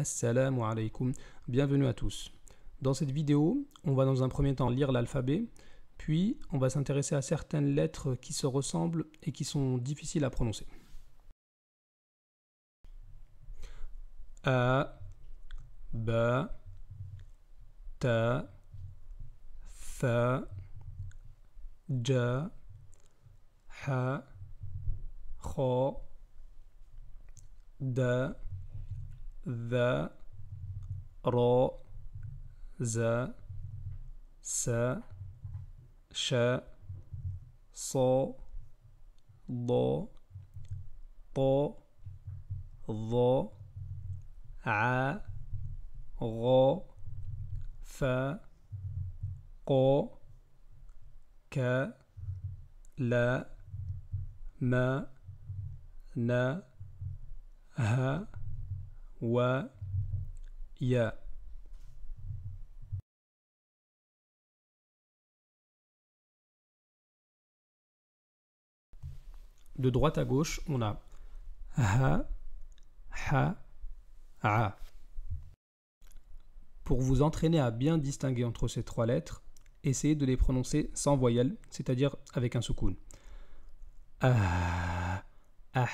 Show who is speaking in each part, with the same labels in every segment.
Speaker 1: Assalamu alaikum, bienvenue à tous. Dans cette vidéo, on va dans un premier temps lire l'alphabet, puis on va s'intéresser à certaines lettres qui se ressemblent et qui sont difficiles à prononcer. A, Ba, Ta, Tha, Ja, Ha, Kha, Da, Dha, Ra, Za, Sa, Sha, Sa, Da, Ta, Dha, A, Ra, Fa, Qa, Ka, La, Ma, Na, Ha, Wa, Ya. De droite à gauche, on a Ha, Ha, A. Pour vous entraîner à bien distinguer entre ces trois lettres, essayez de les prononcer sans voyelle, c'est-à-dire avec un soukoun. Ah, ah,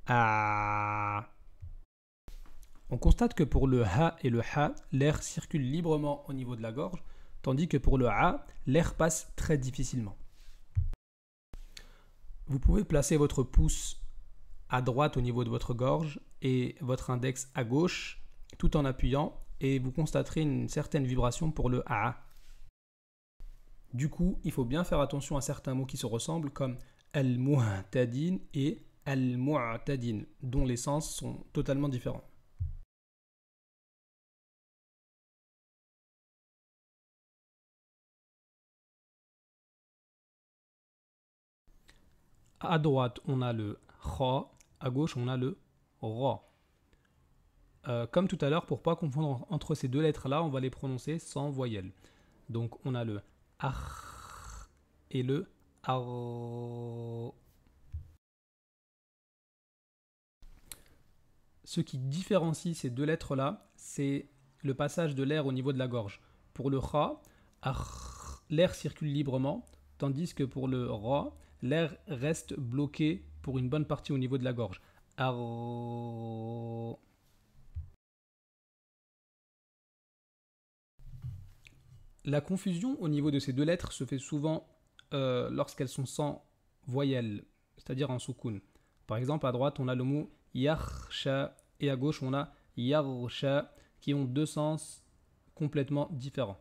Speaker 1: ah. On constate que pour le ha et le ha, l'air circule librement au niveau de la gorge, tandis que pour le a, l'air passe très difficilement. Vous pouvez placer votre pouce à droite au niveau de votre gorge et votre index à gauche, tout en appuyant, et vous constaterez une certaine vibration pour le a. Du coup, il faut bien faire attention à certains mots qui se ressemblent, comme al-mu'tadin et al-mu'tadin, dont les sens sont totalement différents. À droite, on a le kha, à gauche, on a le ra. Comme tout à l'heure, pour ne pas confondre entre ces deux lettres-là, on va les prononcer sans voyelle. Donc, on a le akh et le ar. Ce qui différencie ces deux lettres-là, c'est le passage de l'air au niveau de la gorge. Pour le kha, l'air circule librement, tandis que pour le ra, l'air reste bloqué pour une bonne partie au niveau de la gorge. Ar. La confusion au niveau de ces deux lettres se fait souvent lorsqu'elles sont sans voyelle, c'est-à-dire en soukoun. Par exemple, à droite, on a le mot yakhsha et à gauche, on a yarsha qui ont deux sens complètement différents.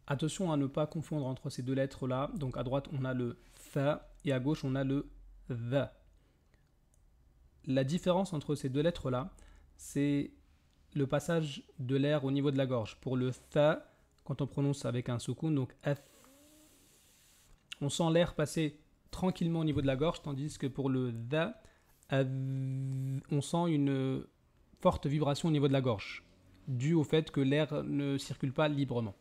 Speaker 1: Attention à ne pas confondre entre ces deux lettres-là. Donc à droite, on a le tha et à gauche, on a le dha. La différence entre ces deux lettres-là, c'est le passage de l'air au niveau de la gorge. Pour le tha, quand on prononce avec un soukoun, donc ath, on sent l'air passer tranquillement au niveau de la gorge, tandis que pour le dha, on sent une forte vibration au niveau de la gorge, due au fait que l'air ne circule pas librement.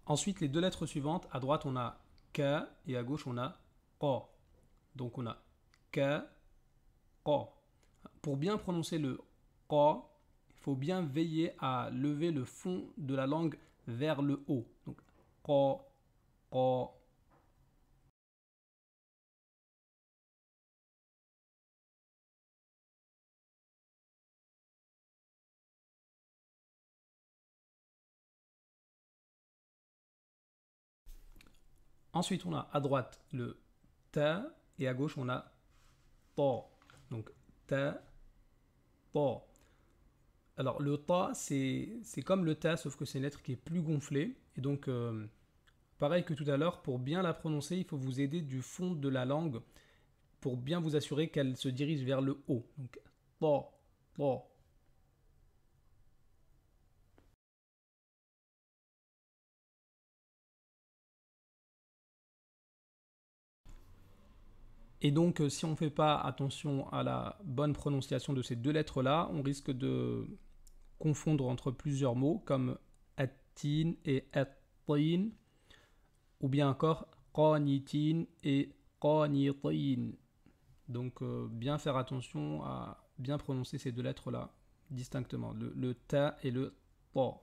Speaker 1: Ensuite, les deux lettres suivantes, à droite on a K et à gauche on a Qa. Donc on a K, Qa. Pour bien prononcer le Qa, il faut bien veiller à lever le fond de la langue vers le haut. Donc Qa, Qa. Ensuite, on a à droite le Ta et à gauche on a Ta. Donc Ta, Ta. Alors le Ta, c'est comme le Ta, sauf que c'est une lettre qui est plus gonflée. Et donc, pareil que tout à l'heure, pour bien la prononcer, il faut vous aider du fond de la langue pour bien vous assurer qu'elle se dirige vers le haut. Donc Ta, Ta. Et donc, si on ne fait pas attention à la bonne prononciation de ces deux lettres-là, on risque de confondre entre plusieurs mots comme attin et attin, ou bien encore qanitin et qanitin. Donc, bien faire attention à bien prononcer ces deux lettres-là distinctement, le ta et le ta.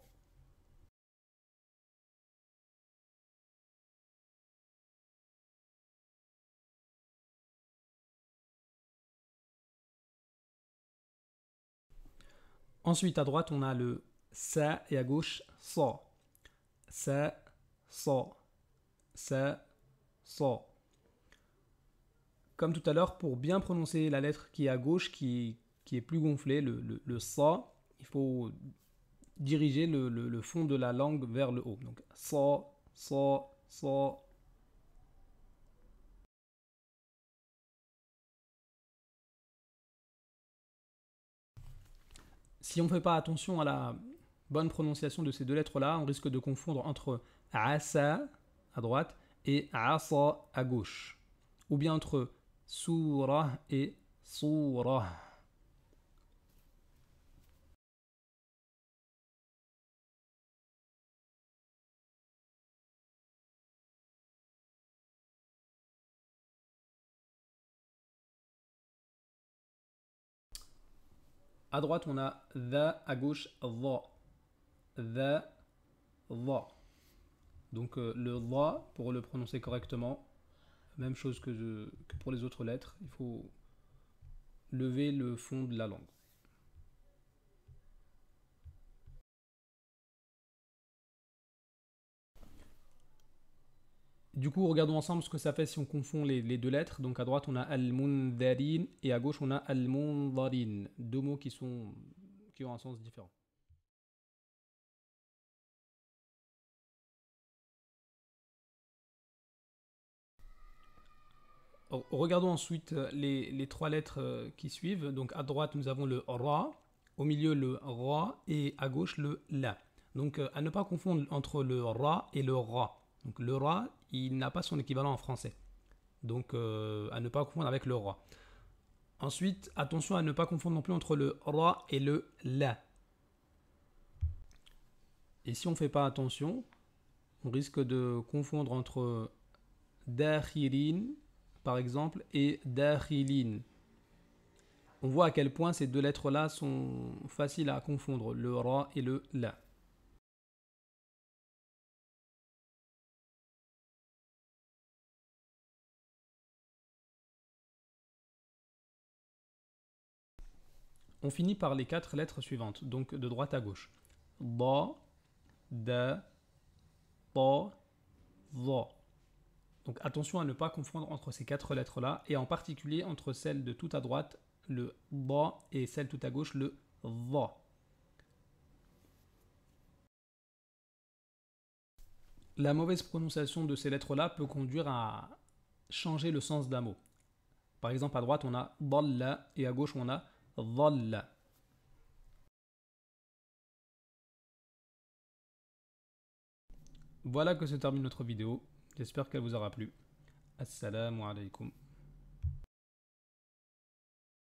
Speaker 1: Ensuite, à droite, on a le sa et à gauche sa. Sa, sa, sa, sa. Comme tout à l'heure, pour bien prononcer la lettre qui est à gauche, qui est plus gonflée, le sa, il faut diriger le fond de la langue vers le haut. Donc sa, sa, sa. Si on ne fait pas attention à la bonne prononciation de ces deux lettres-là, on risque de confondre entre asa à droite et asa à gauche. Ou bien entre surah et surah. À droite, on a the, à gauche, the. The, the. Donc le the, pour le prononcer correctement, même chose que pour les autres lettres, il faut lever le fond de la langue. Du coup, regardons ensemble ce que ça fait si on confond les deux lettres. Donc à droite, on a al-mundharin et à gauche, on a al-mundharin. Deux mots qui ont un sens différent. Regardons ensuite les trois lettres qui suivent. Donc à droite, nous avons le ra, au milieu le ra et à gauche le la. Donc à ne pas confondre entre le ra et le ra. Donc le ra, il n'a pas son équivalent en français. Donc à ne pas confondre avec le ra. Ensuite, attention à ne pas confondre non plus entre le ra et le la. Et si on ne fait pas attention, on risque de confondre entre dakhirin, par exemple, et dakhilin. On voit à quel point ces deux lettres-là sont faciles à confondre, le ra et le la. On finit par les quatre lettres suivantes, donc de droite à gauche. Da, da, ta, za. Donc attention à ne pas confondre entre ces quatre lettres-là, et en particulier entre celle de tout à droite, le da, et celle tout à gauche, le va. La mauvaise prononciation de ces lettres-là peut conduire à changer le sens d'un mot. Par exemple, à droite, on a dalla et à gauche, on a dhalla. Voilà que se termine notre vidéo. J'espère qu'elle vous aura plu. Assalamu alaikum.